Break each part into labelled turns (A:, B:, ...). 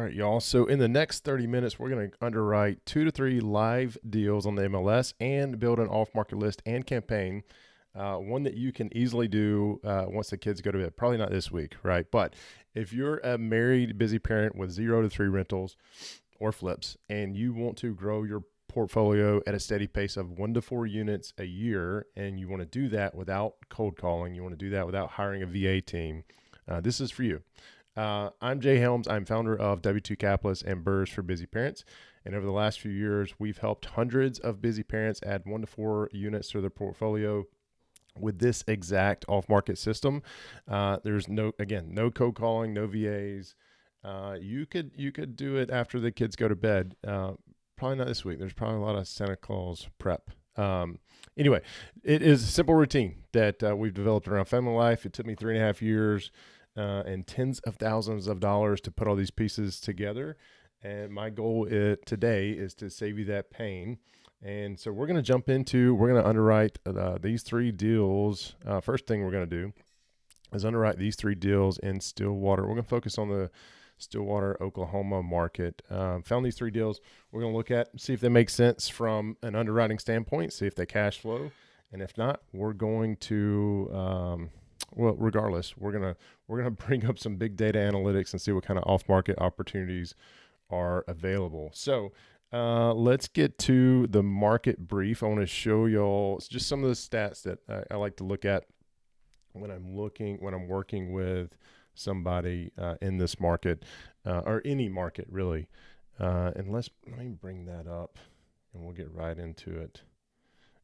A: All right, y'all. So in the next 30 minutes, we're going to underwrite 2 to 3 live deals on the MLS and build an off-market list and campaign. One that you can easily do once the kids go to bed. Probably not this week, right? But if you're a married, busy parent with 0 to 3 rentals or flips, and you want to grow your portfolio at a steady pace of 1 to 4 units a year, and you want to do that without cold calling, you want to do that without hiring a VA team, this is for you. I'm Jay Helms. I'm founder of W2 Capitalists and BRRRRs for Busy Parents. And over the last few years, we've helped hundreds of busy parents add 1 to 4 units to their portfolio with this exact off-market system. There's no cold calling, no VAs. You could do it after the kids go to bed. Probably not this week. There's probably a lot of Santa Claus prep. Anyway, it is a simple routine that we've developed around family life. It took me 3.5 years and tens of thousands of dollars to put all these pieces together. And my goal today is to save you that pain. And so we're going to underwrite these 3 deals. First thing we're going to do is underwrite these 3 deals in Stillwater. We're going to focus on the Stillwater, Oklahoma market. Found these 3 deals. We're going to look at, see if they make sense from an underwriting standpoint, see if they cash flow. And if not, we're going to, regardless, we're gonna bring up some big data analytics and see what kind of off-market opportunities are available. So let's get to the market brief. I want to show y'all just some of the stats that I like to look at when I'm working with somebody in this market or any market really. And let me bring that up and we'll get right into it.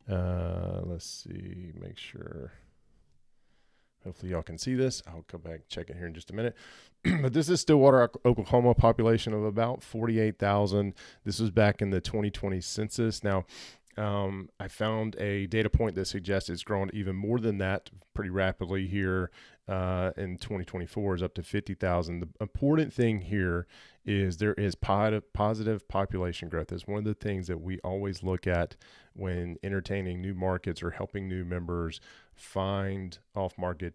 A: Let's see, make sure. Hopefully y'all can see this. I'll come back and check it here in just a minute. But this is Stillwater, Oklahoma, population of about 48,000. This was back in the 2020 census. Now, I found a data point that suggests it's grown even more than that pretty rapidly here in 2024 is up to 50,000. The important thing here is there is positive population growth. It's one of the things that we always look at when entertaining new markets or helping new members find off-market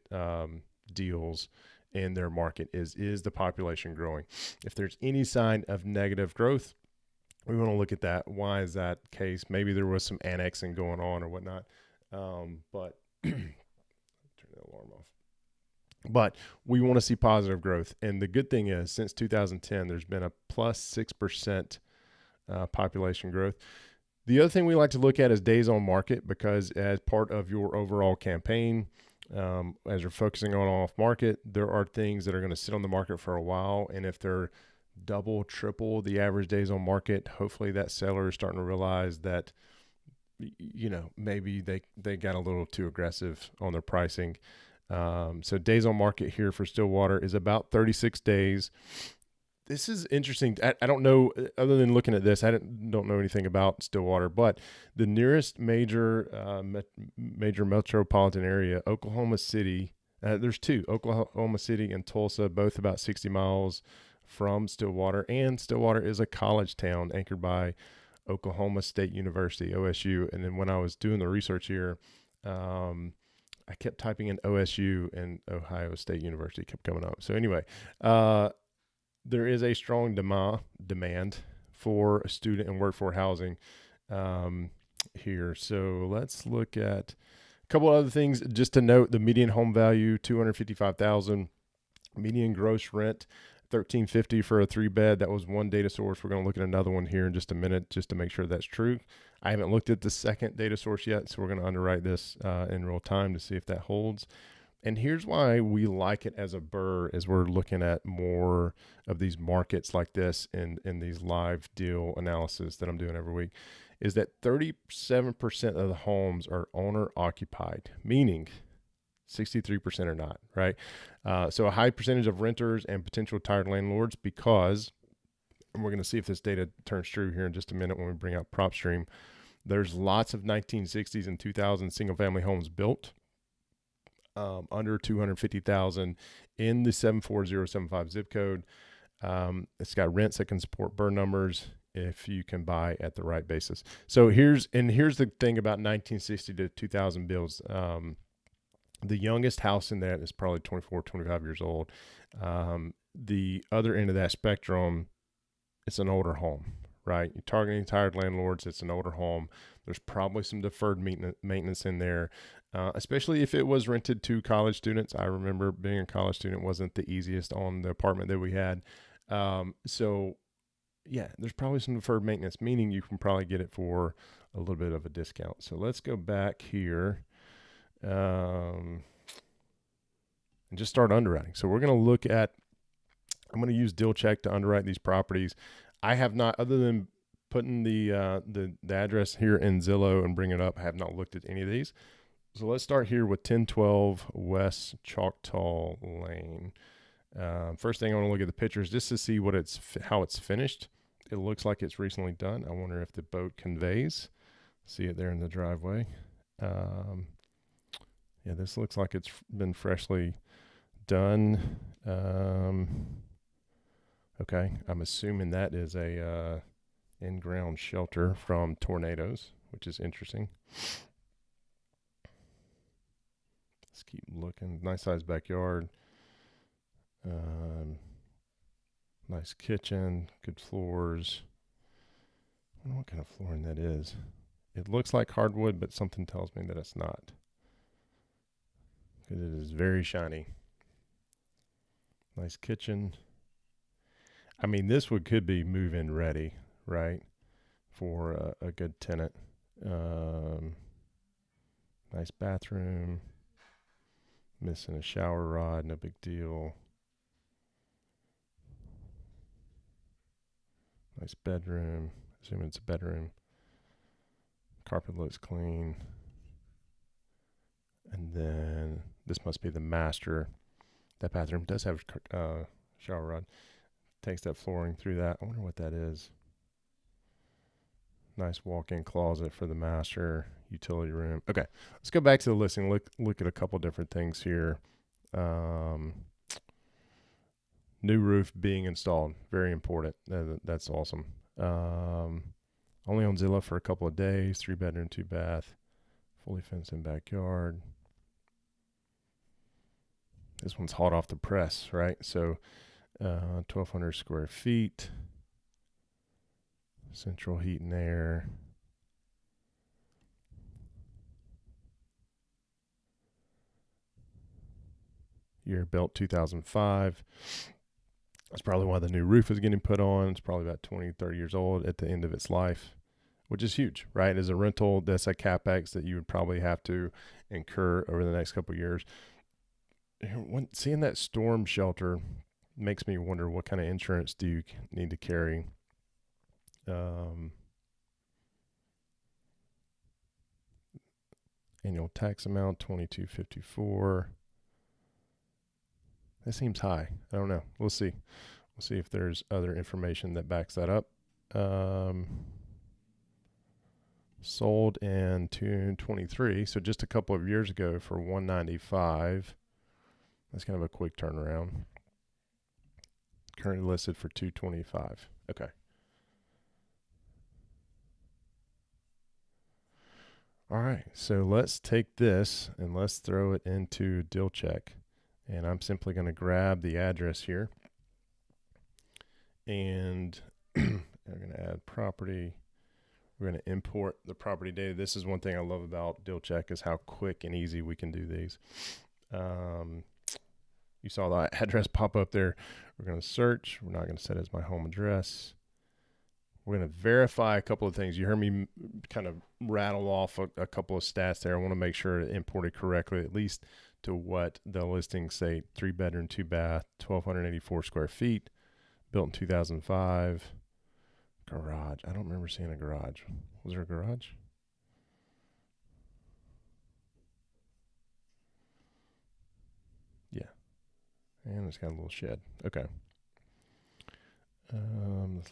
A: deals in their market is the population growing. If there's any sign of negative growth, we want to look at that. Why is that case? Maybe there was some annexing going on or whatnot. But turn the alarm off. But we want to see positive growth. And the good thing is since 2010, there's been a plus 6% population growth. The other thing we like to look at is days on market, because as part of your overall campaign, as you're focusing on off market, there are things that are going to sit on the market for a while. And if they're double, triple the average days on market, hopefully that seller is starting to realize that, maybe they got a little too aggressive on their pricing. So days on market here for Stillwater is about 36 days. This is interesting. I don't know, other than looking at this, I don't know anything about Stillwater, but the nearest major metropolitan area, Oklahoma City, there's 2, Oklahoma City and Tulsa, both about 60 miles from Stillwater. And Stillwater is a college town anchored by Oklahoma State University, OSU. And then when I was doing the research here, I kept typing in OSU and Ohio State University kept coming up. So anyway, there is a strong demand for student and workforce housing here. So let's look at a couple other things. Just to note, the median home value, $255,000. Median gross rent, $1,350 for a 3-bed. That was one data source. We're going to look at another one here in just a minute just to make sure that's true. I haven't looked at the second data source yet, so we're going to underwrite this in real time to see if that holds. And here's why we like it as a BRRRR, as we're looking at more of these markets like this in these live deal analysis that I'm doing every week, is that 37% of the homes are owner occupied, meaning 63% are not, right? So a high percentage of renters and potential tired landlords, because, and we're going to see if this data turns true here in just a minute when we bring out PropStream, there's lots of 1960s and 2000 single family homes built under 250,000 in the 74075 zip code. It's got rents that can support BRRRR numbers if you can buy at the right basis. So here's the thing about 1960 to 2000 builds. The youngest house in that is probably 24, 25 years old. the other end of that spectrum, it's an older home, right? You're targeting tired landlords. It's an older home. There's probably some deferred maintenance in there, especially if it was rented to college students. I remember being a college student wasn't the easiest on the apartment that we had. So yeah, there's probably some deferred maintenance, meaning you can probably get it for a little bit of a discount. So let's go back here and just start underwriting. So we're going to look at, I'm going to use Deal Check to underwrite these properties. I have not, other than putting the address here in Zillow and bring it up, I have not looked at any of these. So let's start here with 1012 West Choctaw Lane. First thing I want to look at the pictures just to see how it's finished. It looks like it's recently done. I wonder if the boat conveys. See it there in the driveway. Yeah, this looks like it's been freshly done. Okay, I'm assuming that is a in-ground shelter from tornadoes, which is interesting. Let's keep looking. Nice sized backyard. Nice kitchen, good floors. I don't know what kind of flooring that is. It looks like hardwood, but something tells me that it's not. Because it is very shiny. Nice kitchen. I mean, this could be move-in ready, right? For a good tenant. Nice bathroom. Missing a shower rod, no big deal. Nice bedroom. Assuming it's a bedroom. Carpet looks clean. And then this must be the master. That bathroom does have a shower rod. Takes that flooring through that. I wonder what that is. Nice walk-in closet for the master. Utility room. Okay, let's go back to the listing. Look at a couple different things here. New roof being installed. Very important. That's awesome. Only on Zillow for a couple of days. 3-bedroom, 2-bath. Fully fenced in backyard. This one's hot off the press, right? So 1,200 square feet. Central heat and air. Year built 2005. That's probably why the new roof is getting put on. It's probably about 20, 30 years old at the end of its life, which is huge, right? As a rental, that's a CapEx that you would probably have to incur over the next couple of years. Seeing that storm shelter makes me wonder, what kind of insurance do you need to carry? Annual tax amount, $22.54. That seems high. I don't know. We'll see. We'll see if there's other information that backs that up. Sold in 2023, so just a couple of years ago for $195. That's kind of a quick turnaround. Currently listed for $225. Okay. All right, so let's take this and let's throw it into Deal Check. And I'm simply going to grab the address here. And I'm going to add property. We're going to import the property data. This is one thing I love about Deal Check, is how quick and easy we can do these. You saw the address pop up there. We're going to search. We're not going to set it as my home address. We're going to verify a couple of things. You heard me kind of rattle off a couple of stats there. I want to make sure it imported correctly, at least to what the listings say. 3-bedroom, 2-bath, 1,284 square feet, built in 2005. Garage. I don't remember seeing a garage. Was there a garage? Yeah. And it's got a little shed. Okay.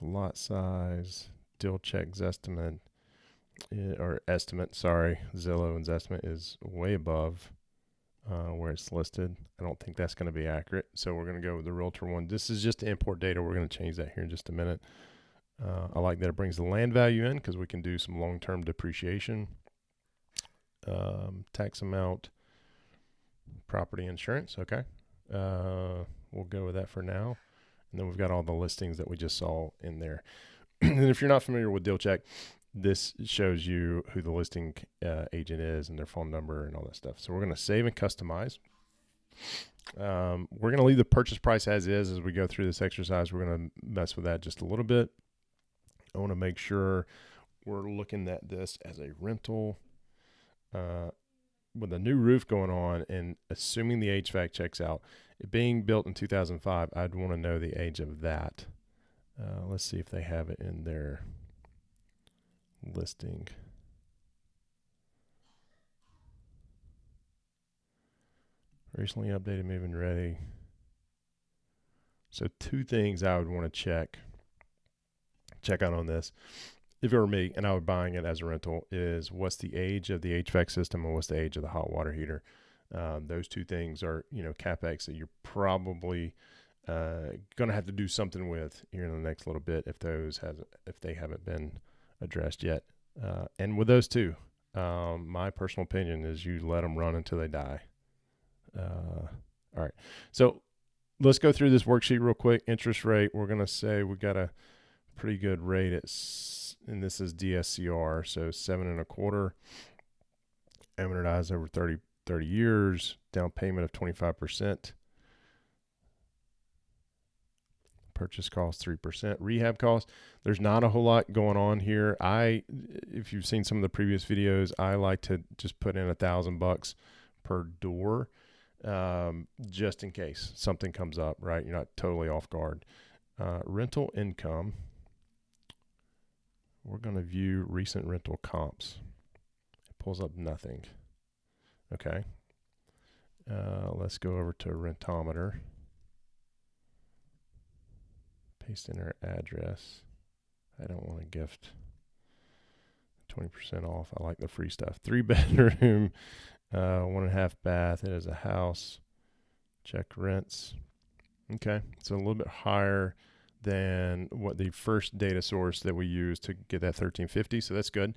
A: Lot size, Deal Check's estimate, Zillow and estimate is way above where it's listed. I don't think that's going to be accurate, so we're going to go with the realtor one. This is just import data. We're going to change that here in just a minute. I like that it brings the land value in, because we can do some long-term depreciation. Tax amount, property insurance. Okay. We'll go with that for now. And then we've got all the listings that we just saw in there. And if you're not familiar with Deal Check, this shows you who the listing agent is and their phone number and all that stuff. So we're going to save and customize. We're going to leave the purchase price as is as we go through this exercise. We're going to mess with that just a little bit. I want to make sure we're looking at this as a rental with a new roof going on, and assuming the HVAC checks out. It being built in 2005, I'd want to know the age of that. Let's see if they have it in their listing. Recently updated, move-in ready. So 2 things I would want to check out on this, if it were me and I were buying it as a rental, is what's the age of the HVAC system and what's the age of the hot water heater. Those 2 things are, CapEx that you're probably going to have to do something with here in the next little bit if they haven't been addressed yet. And with those 2, my personal opinion is you let them run until they die. All right. So let's go through this worksheet real quick. Interest rate, we're going to say we got a pretty good rate and this is DSCR, so 7.25%, amortized over 30 years, down payment of 25%, purchase cost 3%, rehab cost. There's not a whole lot going on here. If you've seen some of the previous videos, I like to just put in $1,000 per door, just in case something comes up, right? You're not totally off guard. Rental income. We're going to view recent rental comps. It pulls up nothing. Okay. Let's go over to Rentometer. Paste in our address. I don't want to gift 20% off. I like the free stuff. 3-bedroom, 1.5 bath. It is a house. Check rents. Okay. So a little bit higher than what the first data source that we used to get that 1350. So that's good.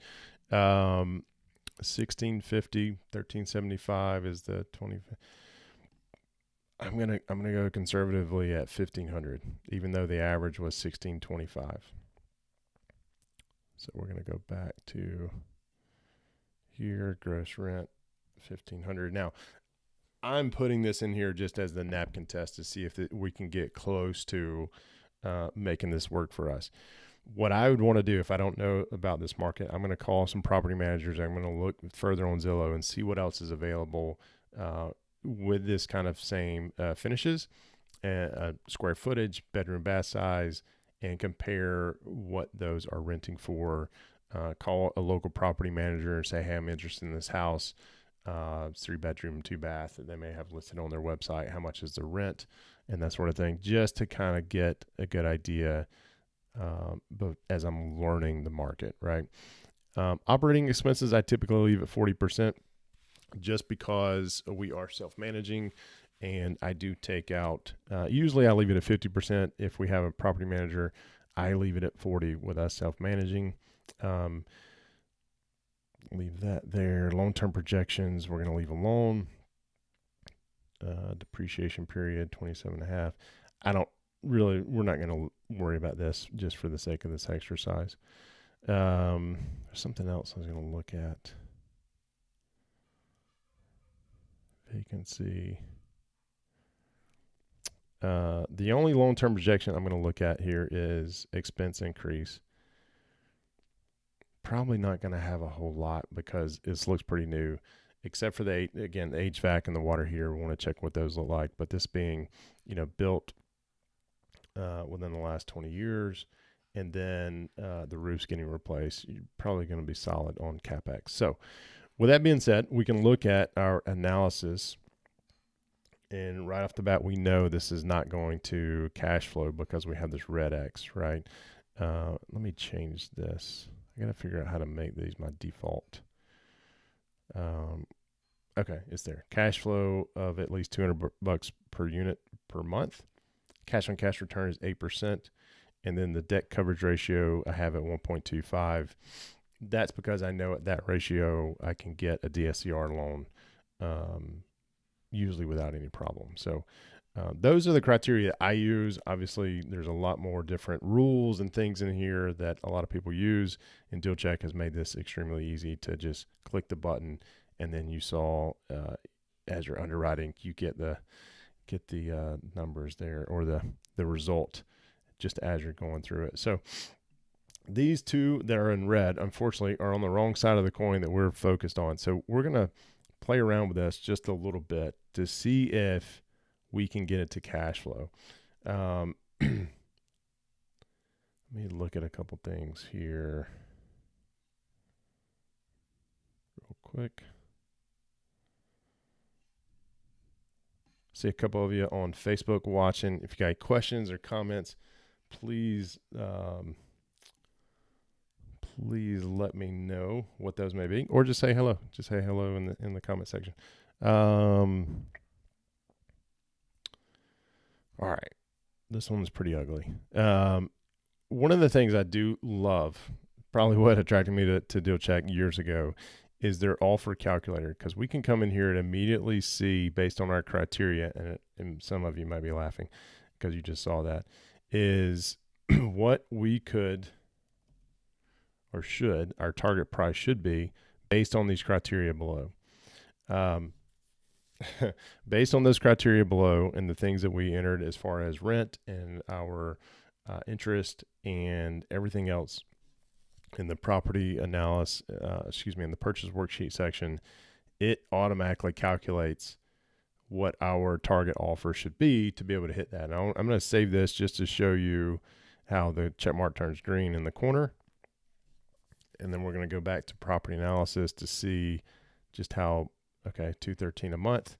A: 1650, 1375 is the 20. I'm gonna go conservatively at 1500, even though the average was 1625. So we're gonna go back to here, gross rent 1500. Now I'm putting this in here just as the napkin test to see if we can get close to making this work for us. What I would want to do if I don't know about this market, I'm going to call some property managers. I'm going to look further on Zillow and see what else is available with this kind of same finishes, square footage, bedroom, bath size, and compare what those are renting for. Call a local property manager and say, hey, I'm interested in this house. It's 3-bedroom, 2-bath. They may have listed on their website how much is the rent and that sort of thing, just to kind of get a good idea. But as I'm learning the market, right? Operating expenses, I typically leave at 40%, just because we are self-managing, and I do take out. Usually, I leave it at 50%. If we have a property manager, I leave it at 40% with us self-managing. Leave that there. Long-term projections, we're going to leave alone. Depreciation period, 27.5. We're not going to worry about this just for the sake of this exercise. There's something else I was going to look at. Vacancy. The only long-term projection I'm going to look at here is expense increase. Probably not going to have a whole lot because this looks pretty new, except for the HVAC and the water heater. We want to check what those look like. But this being, built within the last 20 years, and then the roof's getting replaced, you're probably going to be solid on CapEx. So with that being said, we can look at our analysis, and right off the bat, we know this is not going to cash flow because we have this red X, right? Let me change this. I got to figure out how to make these my default. Okay, it's there. Cash flow of at least $200 per unit per month. Cash on cash return is 8%. And then the debt coverage ratio I have at 1.25. That's because I know at that ratio I can get a DSCR loan usually without any problem. So those are the criteria I use. Obviously, there's a lot more different rules and things in here that a lot of people use, and Deal Check has made this extremely easy to just click the button, and then you saw as you're underwriting, you get the numbers there, or the result just as you're going through it. So these two that are in red, unfortunately, are on the wrong side of the coin that we're focused on. So we're gonna play around with this just a little bit to see if we can get it to cash flow. Let me look at a couple things here real quick. See a couple of you on Facebook watching. If you got any questions or comments, please please let me know what those may be, or just say hello. Just say hello in the comment section. All right, this one's pretty ugly. One of the things I do love, probably what attracted me to Deal Check years ago, is their offer calculator, because we can come in here and immediately see, based on our criteria, and some of you might be laughing because you just saw that, is what we could or should, our target price should be based on these criteria below. Based on those criteria below and the things that we entered as far as rent and our interest and everything else in the property analysis, in the purchase worksheet section, it automatically calculates what our target offer should be to be able to hit that. Now, I'm going to save this just to show you how the check mark turns green in the corner. And then we're going to go back to property analysis to see just how, okay, $213 a month.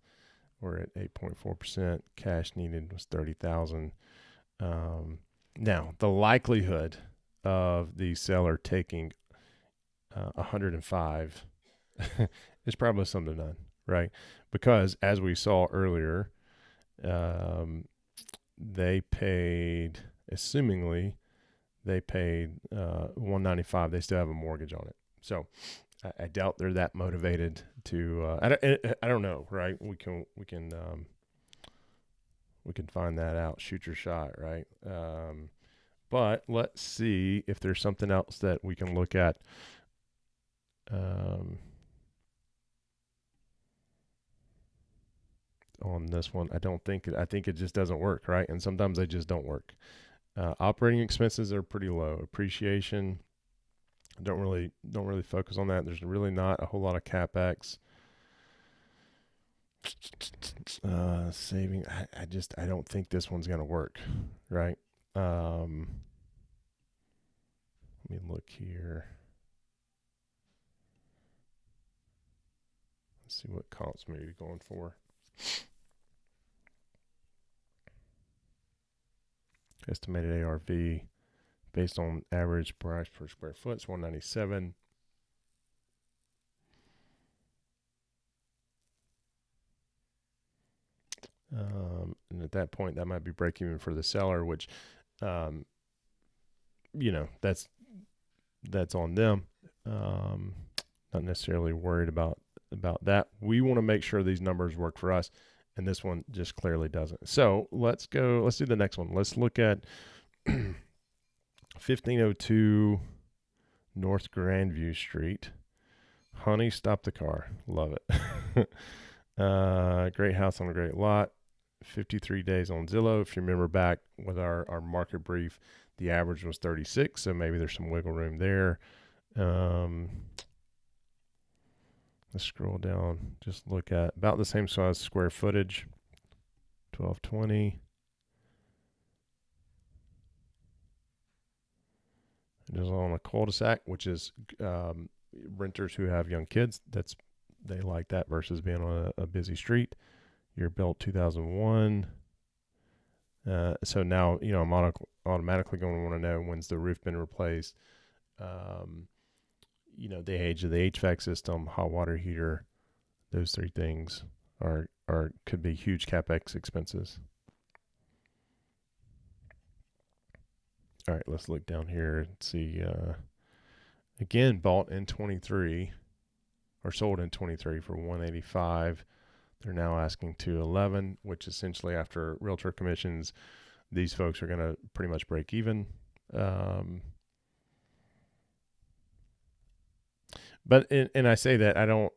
A: We're at 8.4%. Cash needed was $30,000. Now, the likelihood of the seller taking 105 is probably slim to none, right? Because as we saw earlier, they paid, assumingly, they paid $195. They still have a mortgage on it, so I doubt they're that motivated to. I don't know, right? We can find that out. Shoot your shot, right? But let's see if there's something else that we can look at. On this one, I think it just doesn't work, right? And sometimes they just don't work. Operating expenses are pretty low. Appreciation, don't really focus on that. There's really not a whole lot of CapEx. Saving, I don't think this one's gonna work, right? Let me look here. Let's see what comps maybe going for. Estimated ARV based on average price per square foot is $197. And at that point, that might be break even for the seller, which, that's on them. Not necessarily worried about that. We want to make sure these numbers work for us, and this one just clearly doesn't. So let's do the next one. Let's look at 1502 North Grandview Street. Honey, stop the car. Love it. Great house on a great lot. 53 days on Zillow. If you remember back with our market brief, the average was 36, so maybe there's some wiggle room there. Let's scroll down. Just look at about the same size square footage. 1220. It is on a cul-de-sac, which is renters who have young kids. They like that versus being on a busy street. You're built 2001. So now, I'm automatically going to want to know when's the roof been replaced. The age of the HVAC system, hot water heater. Those three things could be huge CapEx expenses. All right, let's look down here and see. Again, bought in 23 or sold in 23 for $185. They're now asking 211, which essentially after realtor commissions, these folks are going to pretty much break even. And I say that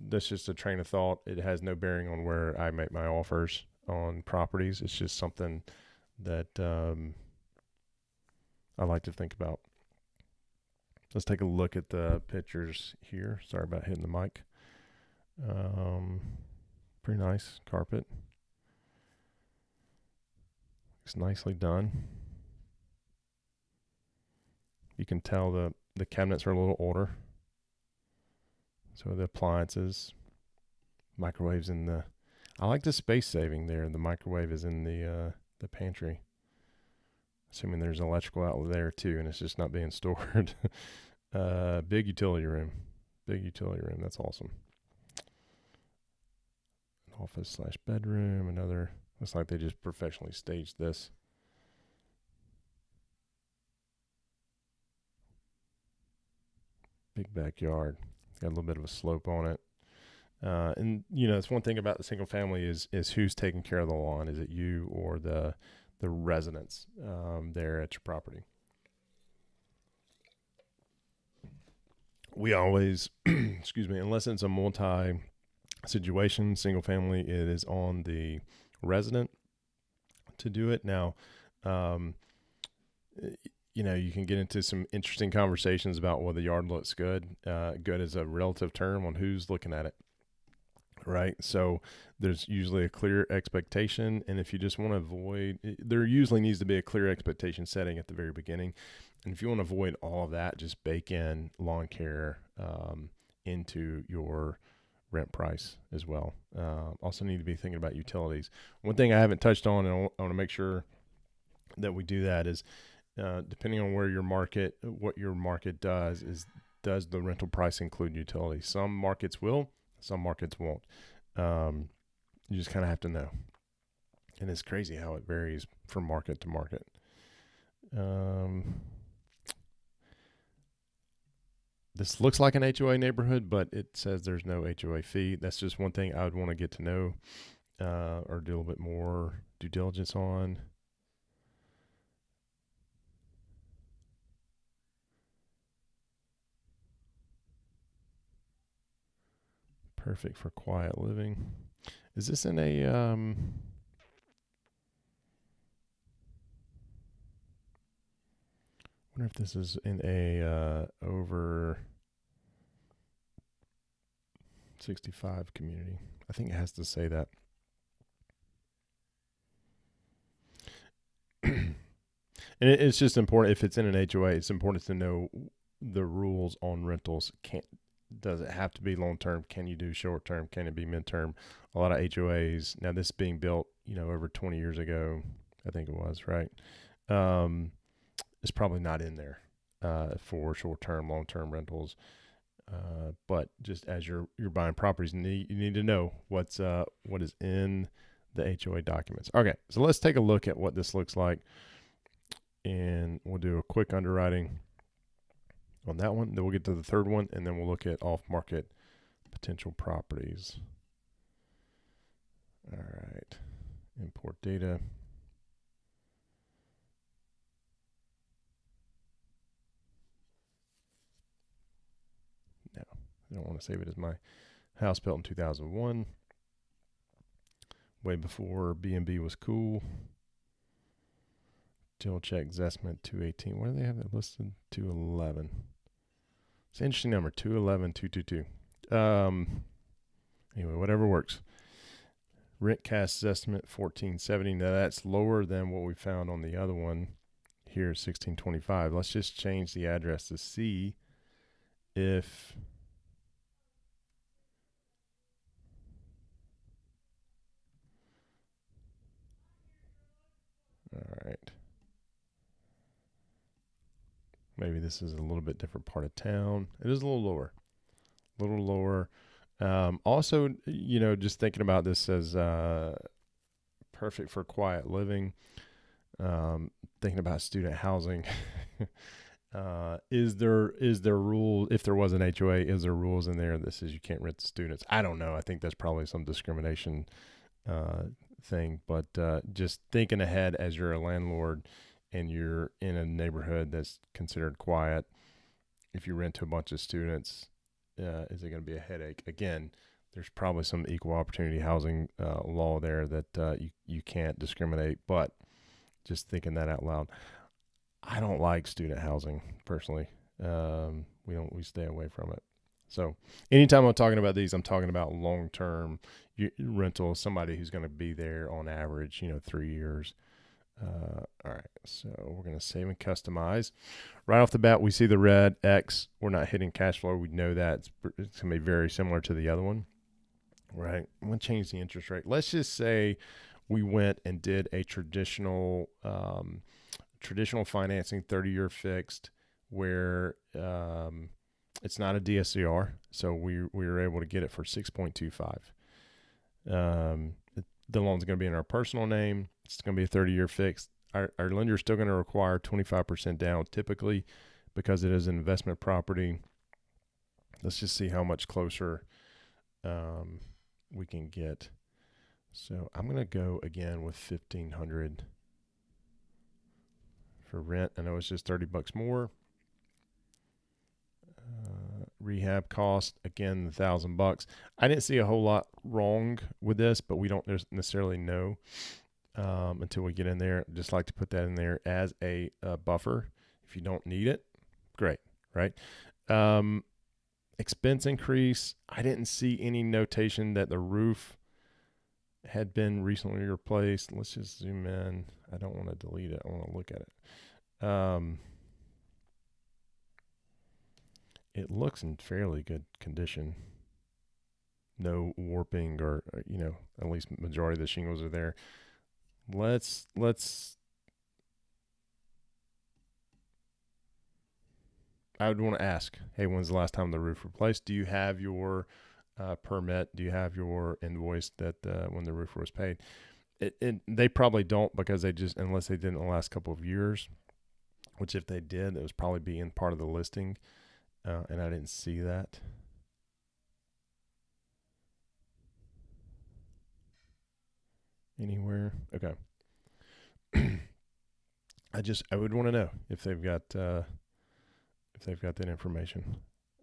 A: that's just a train of thought. It has no bearing on where I make my offers on properties. It's just something that I like to think about. Let's take a look at the pictures here. Sorry about hitting the mic. Pretty nice carpet. Looks nicely done. You can tell the cabinets are a little older. So the appliances, microwaves in the, I like the space saving there. The microwave is in the pantry. Assuming there's an electrical outlet there too, and it's just not being stored. Big utility room. That's awesome. Office / bedroom. Another, looks like they just professionally staged this. Big backyard. Got a little bit of a slope on it. And it's one thing about the single family is who's taking care of the lawn. Is it you or the residents there at your property? We always, excuse me, unless it's a multi situation, single family, it is on the resident to do it. Now, you can get into some interesting conversations about whether the yard looks good. Good is a relative term on who's looking at it, right? So there's usually a clear expectation. And if you just want to avoid, there usually needs to be a clear expectation setting at the very beginning. And if you want to avoid all of that, just bake in lawn care into your rent price as well. Also need to be thinking about utilities. One thing I haven't touched on, and I want to make sure that we do that, is depending on what your market does the rental price include utilities? Some markets will, some markets won't. You just kind of have to know. And it's crazy how it varies from market to market. This looks like an HOA neighborhood, but it says there's no HOA fee. That's just one thing I would want to get to know or do a little bit more due diligence on. Perfect for quiet living. Is this in a wonder if this is in a over 65 community. I think it has to say that. And it's just important, if it's in an HOA, it's important to know the rules on rentals. Does it have to be long term? Can you do short term? Can it be mid term? A lot of HOAs, now this being built, over 20 years ago, I think it was, right? It's probably not in there for short term, long term rentals. But just as you're buying properties, you need to know what is in the HOA documents. Okay, so let's take a look at what this looks like, and we'll do a quick underwriting on that one. Then we'll get to the third one, and then we'll look at off-market potential properties. All right, import data. No, I don't want to save it as my house built in 2001, way before B&B was cool. Deal check Zestimate 218. Where do they have it listed? 211. It's an interesting number, 211, 222. Anyway, whatever works. Rent cast estimate 1470. Now that's lower than what we found on the other one here, 1625. Let's just change the address to see if all right. Maybe this is a little bit different part of town. It is a little lower. Also, just thinking about this as perfect for quiet living. Thinking about student housing. Is there rule, if there was an HOA, is there rules in there that says you can't rent to students? I don't know. I think that's probably some discrimination thing, but just thinking ahead as you're a landlord and you're in a neighborhood that's considered quiet, if you rent to a bunch of students, is it going to be a headache? Again, there's probably some equal opportunity housing law there that you can't discriminate, but just thinking that out loud. I don't like student housing personally. We stay away from it. So anytime I'm talking about these, I'm talking about long-term rental, somebody who's going to be there on average, 3 years. All right, so we're going to save and customize. Right off the bat, we see the red X. We're not hitting cash flow. We know that it's going to be very similar to the other one, right? I'm going to change the interest rate. Let's just say we went and did a traditional financing, 30-year fixed, where it's not a DSCR, so we were able to get it for 6.25. The loan's going to be in our personal name. It's going to be a 30-year fixed. Our lender is still going to require 25% down typically because it is an investment property. Let's just see how much closer we can get. So I'm going to go again with $1,500 for rent. I know it's just $30 more. Rehab cost, again, $1,000. I didn't see a whole lot wrong with this, but we don't necessarily know until we get in there. Just like to put that in there as a buffer. If you don't need it, great, right? Expense increase. I didn't see any notation that the roof had been recently replaced. Let's just zoom in. I don't want to delete it. I want to look at it. It looks in fairly good condition. No warping or, at least majority of the shingles are there. Let's I would want to ask, hey, when's the last time the roof replaced? Do you have your permit? Do you have your invoice that when the roof was paid? They probably don't, because unless they did in the last couple of years, which if they did, it was probably be in part of the listing. And I didn't see that. Anywhere. Okay. I would want to know if they've got that information.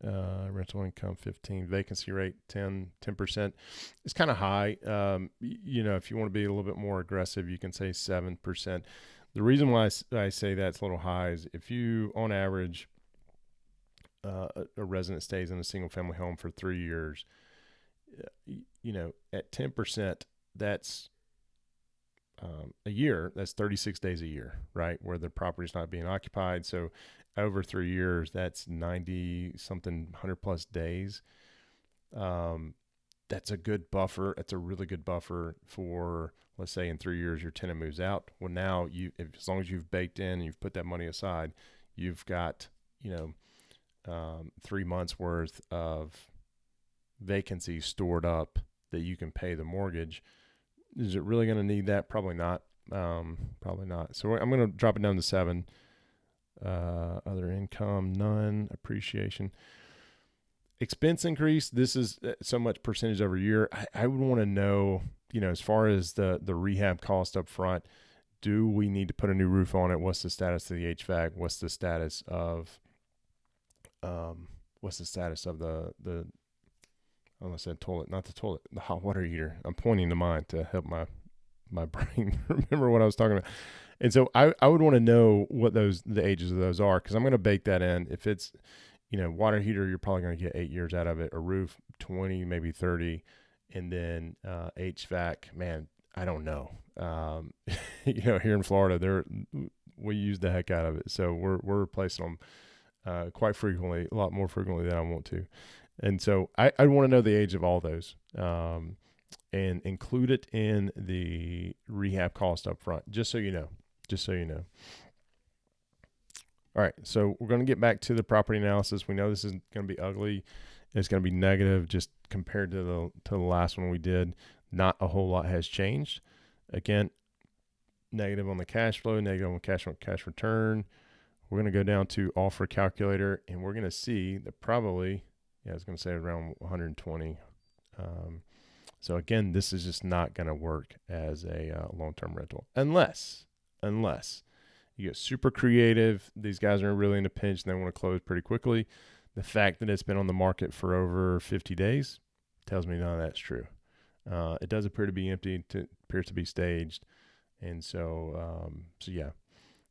A: Rental income 15, vacancy rate 10%. It's kind of high. If you want to be a little bit more aggressive, you can say 7%. The reason why I say that's a little high is if you, on average, a resident stays in a single family home for 3 years, at 10%, that's a year. That's 36 days a year, right? Where the property's not being occupied. So over 3 years, that's 90 something, 100 plus days. That's a good buffer. That's a really good buffer for, let's say in 3 years, your tenant moves out. Well, now as long as you've baked in and you've put that money aside, you've got, 3 months worth of vacancy stored up that you can pay the mortgage. Is it really going to need that? Probably not. Probably not. So I'm going to drop it down to 7. Other income, none. Appreciation. Expense increase. This is so much percentage over year. I would want to know, as far as the rehab cost up front, do we need to put a new roof on it? What's the status of the HVAC? What's the status of the I almost said toilet, not the toilet, the hot water heater. I'm pointing to mine to help my brain remember what I was talking about. And so I would want to know what the ages of those are, because I'm going to bake that in. If it's, water heater, you're probably going to get 8 years out of it. A roof, 20, maybe 30. And then HVAC, man, I don't know. Here in Florida, we use the heck out of it. So we're replacing them quite frequently, a lot more frequently than I want to. And so I want to know the age of all those and include it in the rehab cost up front, just so you know. All right, so we're going to get back to the property analysis. We know this is going to be ugly. It's going to be negative just compared to the last one we did. Not a whole lot has changed. Again, negative on the cash flow, negative on cash return. We're going to go down to offer calculator, and we're going to see that probably, I was going to say around 120. So again, this is just not going to work as a long-term rental unless you get super creative. These guys are really in a pinch and they want to close pretty quickly. The fact that it's been on the market for over 50 days tells me none of that's true. It does appear to be empty. It appears to be staged. And so yeah,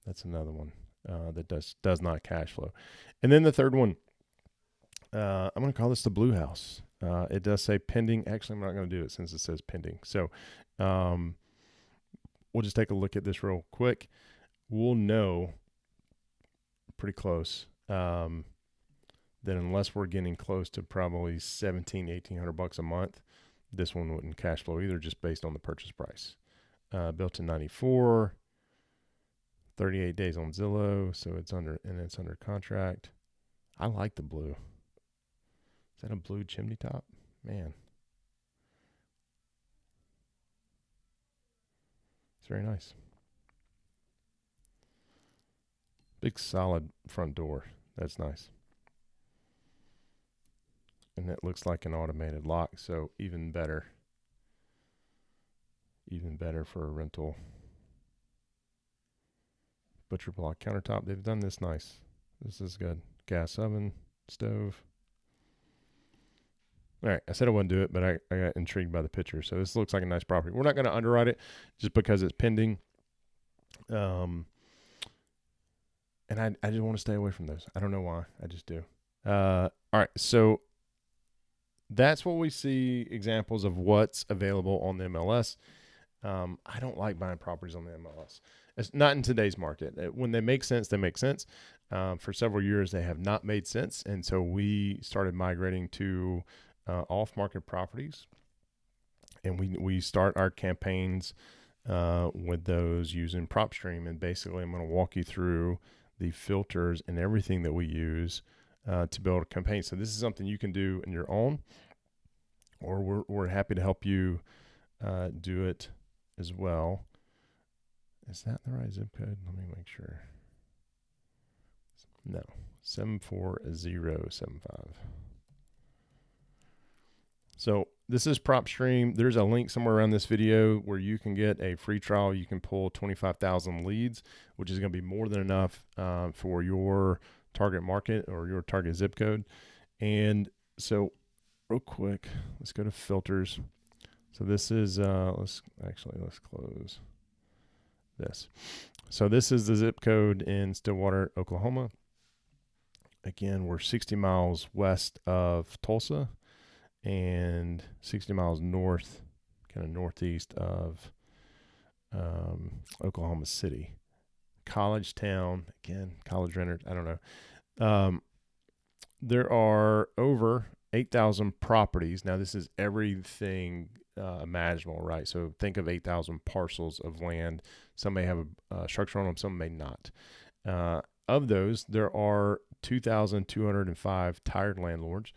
A: that's another one that does not cash flow. And then the third one, I'm going to call this the Blue House. It does say pending. Actually, I'm not going to do it since it says pending. So we'll just take a look at this real quick. We'll know pretty close that unless we're getting close to probably $1,800 a month, this one wouldn't cash flow either, just based on the purchase price. Built in 94, 38 days on Zillow, so it's under contract. I like the blue. Is that a blue chimney top? Man. It's very nice. Big solid front door. That's nice. And it looks like an automated lock, so even better. Even better for a rental. Butcher block countertop. They've done this nice. This is good. Gas oven, stove. All right, I said I wouldn't do it, but I got intrigued by the picture. So this looks like a nice property. We're not going to underwrite it just because it's pending. And I just want to stay away from those. I don't know why. I just do. All right, so that's what we see examples of what's available on the MLS. I don't like buying properties on the MLS. It's not in today's market. When they make sense, they make sense. For several years, they have not made sense. And so we started migrating to off-market properties. And we start our campaigns with those using PropStream. And basically, I'm going to walk you through the filters and everything that we use to build a campaign. So this is something you can do on your own, or we're happy to help you do it as well. Is that the right zip code? Let me make sure. No, 74075. So this is PropStream. There's a link somewhere around this video where you can get a free trial. You can pull 25,000 leads, which is going to be more than enough for your target market or your target zip code. And so real quick, let's go to filters. So this is, let's close this. So this is the zip code in Stillwater, Oklahoma. Again, we're 60 miles west of Tulsa and 60 miles north, kind of northeast of Oklahoma City. College town, again, college renters, I don't know. There are over 8,000 properties. Now, this is everything imaginable, right? So think of 8,000 parcels of land. Some may have a structure on them, some may not. Of those, there are 2,205 tired landlords.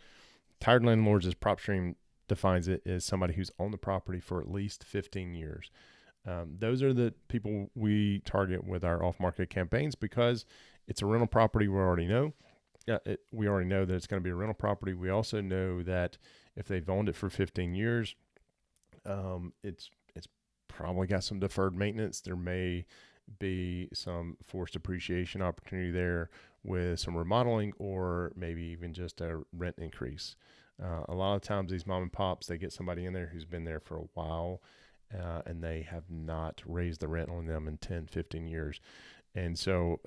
A: Tired landlords, as PropStream defines it, is somebody who's owned the property for at least 15 years. Those are the people we target with our off-market campaigns because it's a rental property. We already know that it's going to be a rental property. We also know that if they've owned it for 15 years, it's probably got some deferred maintenance. There may be some forced depreciation opportunity there with some remodeling or maybe even just a rent increase. A lot of times these mom and pops, they get somebody in there who's been there for a while and they have not raised the rent on them in 10, 15 years. And so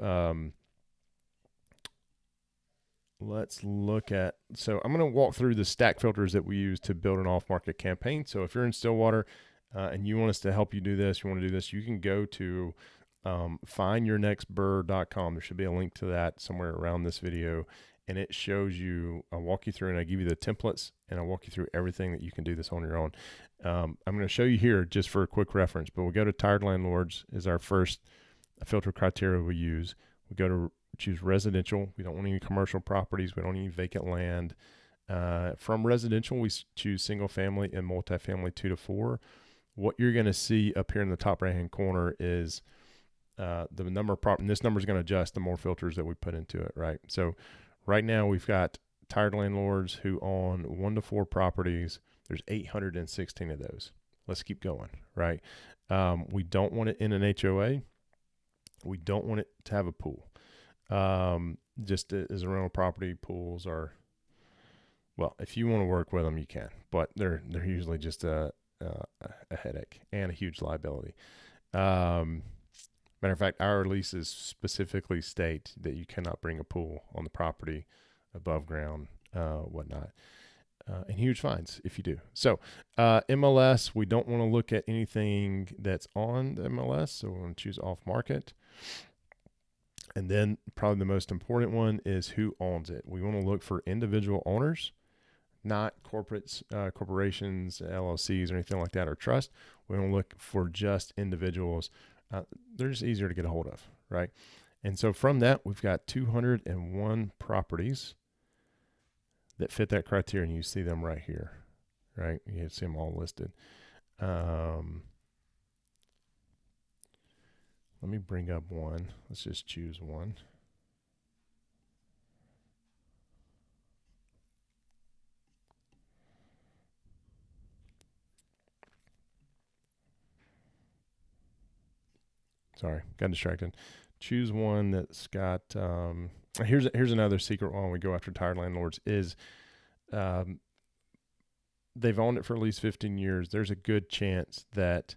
A: let's look at, so I'm going to walk through the stack filters that we use to build an off-market campaign. So if you're in Stillwater and you want us to help you do this, you can go to findyournextbrrrr.com. There should be a link to that somewhere around this video. And it shows you, I'll walk you through and I give you the templates and I'll walk you through everything that you can do this on your own. I'm going to show you here just for a quick reference, but we'll go to tired landlords is our first filter criteria we use. We go to choose residential. We don't want any commercial properties. We don't need vacant land. From residential, we choose single family and multifamily 2 to 4. What you're going to see up here in the top right-hand corner is the number of and this number is going to adjust the more filters that we put into it, right? So right now we've got tired landlords who own 1 to 4 properties. There's 816 of those. Let's keep going, right? We don't want it in an HOA. We don't want it to have a pool. Just as a rental property, pools are, well, if you want to work with them, you can, but they're usually just a headache and a huge liability. Matter of fact, our leases specifically state that you cannot bring a pool on the property, above ground, whatnot, and huge fines if you do. So MLS, we don't want to look at anything that's on the MLS, so we're going to choose off market. And then probably the most important one is who owns it. We want to look for individual owners, not corporates, corporations, LLCs, or anything like that, or trust. We want to look for just individuals. They're just easier to get a hold of, right? And so from that, we've got 201 properties that fit that criteria, and you see them right here, right? You see them all listed. Let me bring up one. Let's just choose one. Sorry, got distracted. Choose one that's got, here's another secret one we go after tired landlords is, they've owned it for at least 15 years. There's a good chance that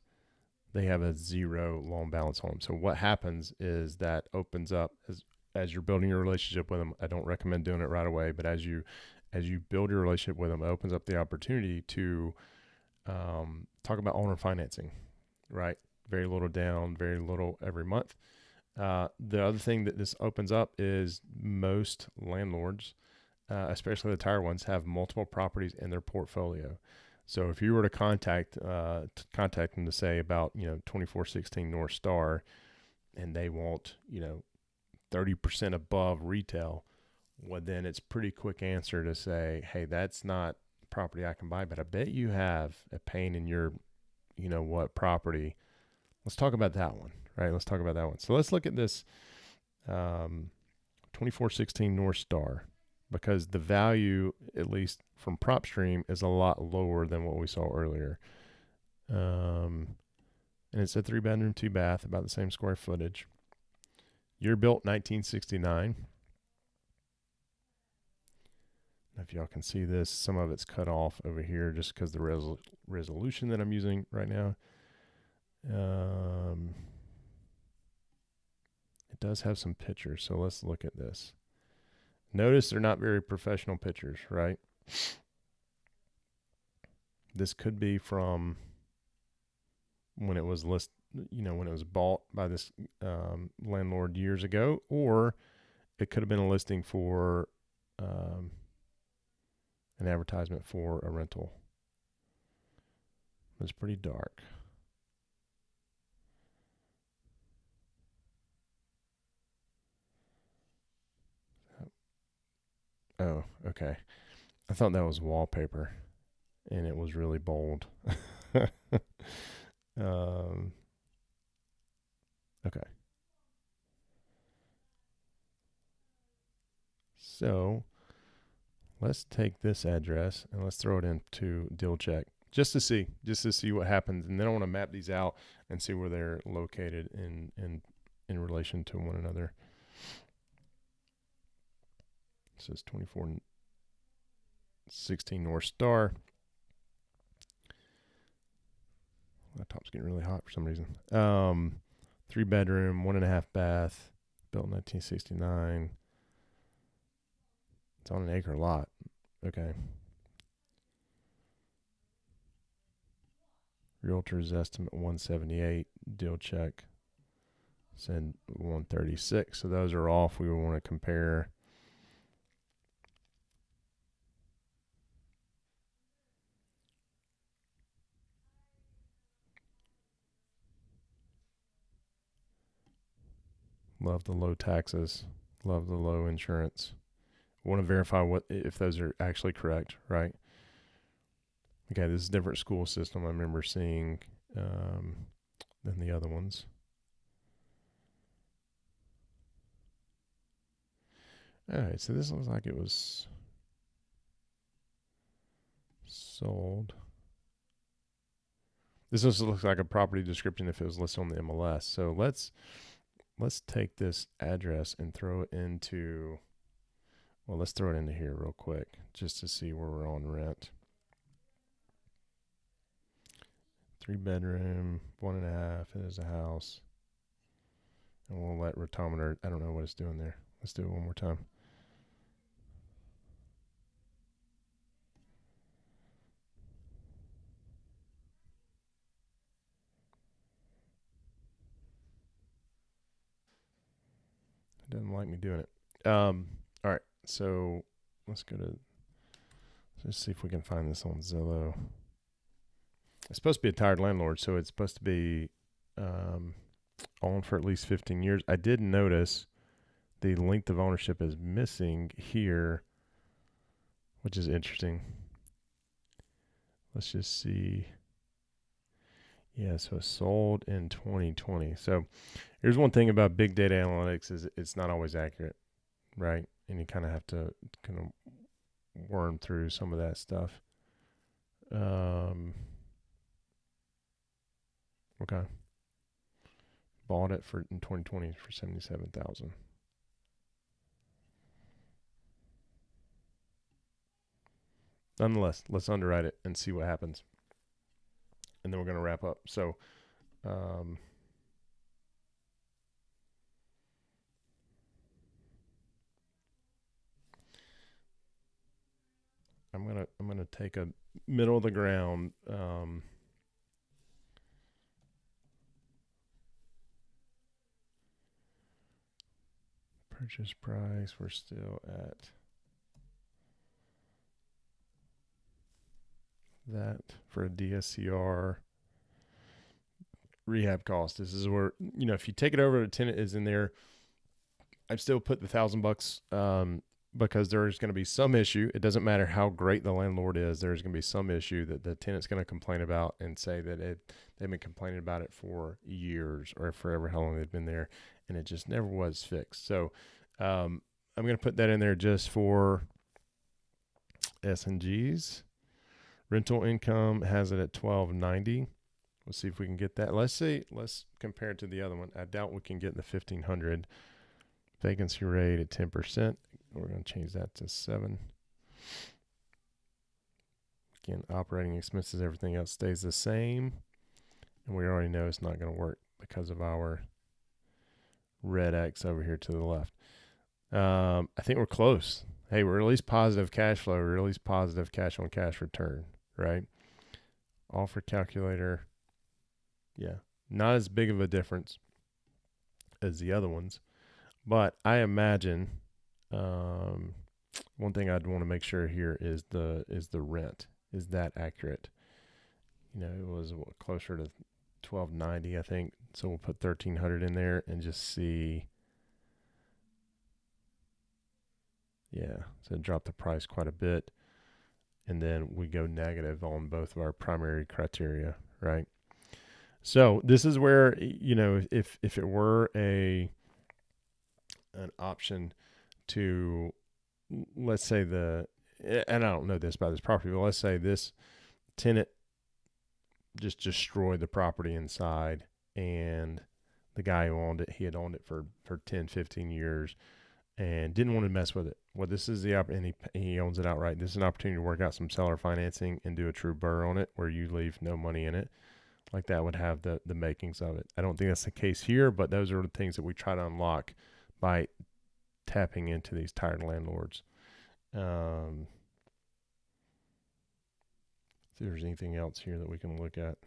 A: they have a 0 loan balance home. So what happens is that opens up as you're building your relationship with them. I don't recommend doing it right away, but as you build your relationship with them, it opens up the opportunity to talk about owner financing, right? Very little down, very little every month. The other thing that this opens up is most landlords, especially the tired ones, have multiple properties in their portfolio. So if you were to contact them to say about 2416 North Star, and they want 30% above retail, well then it's pretty quick answer to say, hey, that's not property I can buy, but I bet you have a pain in your what property. Let's talk about that one, right? Let's talk about that one. So let's look at this 2416 North Star, because the value, at least from PropStream, is a lot lower than what we saw earlier. And it's a 3-bedroom, 2-bath, about the same square footage. Year built 1969. If y'all can see this, some of it's cut off over here just because the resolution that I'm using right now. It does have some pictures, so let's look at this. Notice they're not very professional pictures, right? This could be from when it was when it was bought by this landlord years ago, or it could have been a listing for an advertisement for a rental. It's pretty dark. Oh, okay. I thought that was wallpaper, and it was really bold. Okay. So let's take this address and let's throw it into deal check just to see what happens. And then I want to map these out and see where they're located in relation to one another. It says 2416 North Star. Laptop's getting really hot for some reason. 3-bedroom, 1.5 bath, built in 1969. It's on an acre lot. Okay. Realtor's estimate 178. Deal check said 136. So those are off. We want to compare. Love the low taxes. Love the low insurance. Want to verify if those are actually correct, right? Okay, this is a different school system I remember seeing than the other ones. All right, so this looks like it was sold. This also looks like a property description if it was listed on the MLS. So let's take this address and throw it into, well, let's throw it into here real quick just to see where we're on rent. 3-bedroom, 1.5. It is a house. And we'll let Retometer, I don't know what it's doing there. Let's do it one more time. It doesn't like me doing it. All right, so let's see if we can find this on Zillow. It's supposed to be a tired landlord, so it's supposed to be owned for at least 15 years. I did notice the length of ownership is missing here, which is interesting. Let's just see. Yeah, so it sold in 2020. So here's one thing about big data analytics is it's not always accurate, right? And you kind of have to kind of worm through some of that stuff. Okay. Bought it in 2020 for $77,000. Nonetheless, let's underwrite it and see what happens. And then we're going to wrap up. So, I'm gonna take a middle of the ground. Purchase price, we're still at that for a DSCR. Rehab cost. This is where, if you take it over, the tenant is in there. I'd still put the $1,000 because there's going to be some issue. It doesn't matter how great the landlord is. There's going to be some issue that the tenant's going to complain about and say that they've been complaining about it for years or forever, how long they've been there, and it just never was fixed. So I'm going to put that in there just for S&Gs. Rental income has it at $1,290. Let's see if we can get that. Let's compare it to the other one. I doubt we can get the 1,500. Vacancy rate at 10%. We're going to change that to 7. Again, operating expenses, everything else stays the same. And we already know it's not going to work because of our red X over here to the left. I think we're close. Hey, we're at least positive cash flow. We're at least positive cash on cash return, right? Offer calculator. Yeah, not as big of a difference as the other ones. But I imagine one thing I'd want to make sure here is the rent. Is that accurate? It was closer to $1,290, I think. So we'll put $1,300 in there and just see. Yeah, so drop the price quite a bit, and then we go negative on both of our primary criteria, right? So this is where if it were an option to, let's say and I don't know this about this property, but let's say this tenant just destroyed the property inside, and the guy who owned it, he had owned it for 10, 15 years and didn't want to mess with it. Well, this is the opportunity. He owns it outright. This is an opportunity to work out some seller financing and do a true BRRRR on it where you leave no money in it. Like that would have the makings of it. I don't think that's the case here, but those are the things that we try to unlock by tapping into these tired landlords. If there's anything else here that we can look at.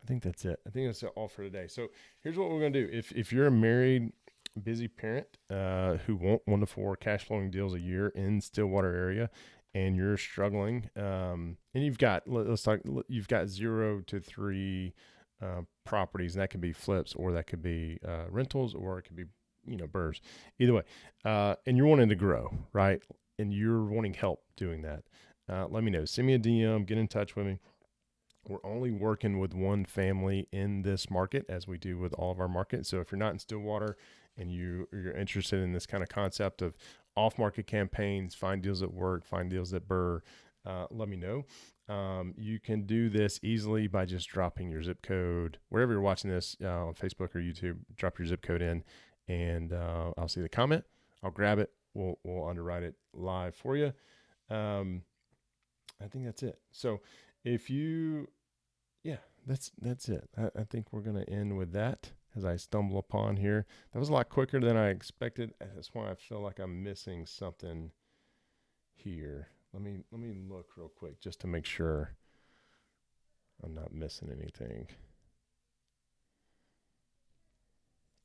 A: I think that's it. I think that's all for today. So here's what we're going to do. If you're a married, busy parent who want 1 to 4 cash flowing deals a year in Stillwater area, and you're struggling, and you've got 0 to 3 properties, and that could be flips, or that could be rentals, or it could be BRRRRs. Either way, and you're wanting to grow, right? And you're wanting help doing that. Let me know. Send me a DM. Get in touch with me. We're only working with one family in this market, as we do with all of our markets. So if you're not in Stillwater and you're interested in this kind of concept of off-market campaigns, find deals that work, find deals that BRRRR, let me know. You can do this easily by just dropping your zip code wherever you're watching this, on Facebook or YouTube. Drop your zip code in, and I'll see the comment. I'll grab it. We'll underwrite it live for you. I think that's it. So if you, yeah, that's it. I think we're gonna end with that as I stumble upon here. That was a lot quicker than I expected. That's why I feel like I'm missing something here. Let me look real quick just to make sure I'm not missing anything.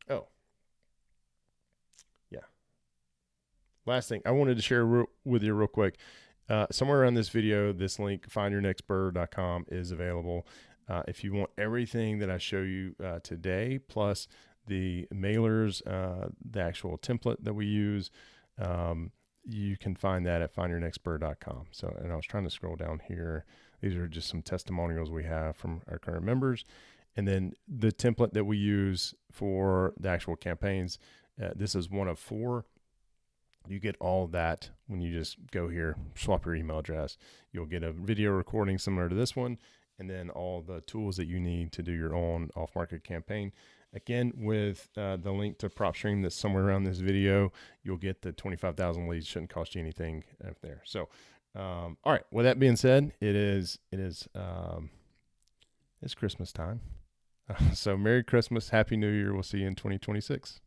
A: Oh, yeah. Last thing I wanted to share with you real quick. Somewhere around this video, this link, findyournextbrrrr.com, is available. If you want everything that I show you today, plus the mailers, the actual template that we use, you can find that at findyournextbrrrr.com. So, and I was trying to scroll down here. These are just some testimonials we have from our current members. And then the template that we use for the actual campaigns, this is one of 4. You get all of that when you just go here, swap your email address. You'll get a video recording similar to this one, and then all the tools that you need to do your own off-market campaign. Again, with the link to PropStream that's somewhere around this video, you'll get the 25,000 leads. Shouldn't cost you anything up there. So, all right. With that being said, it's Christmas time. So Merry Christmas, Happy New Year. We'll see you in 2026.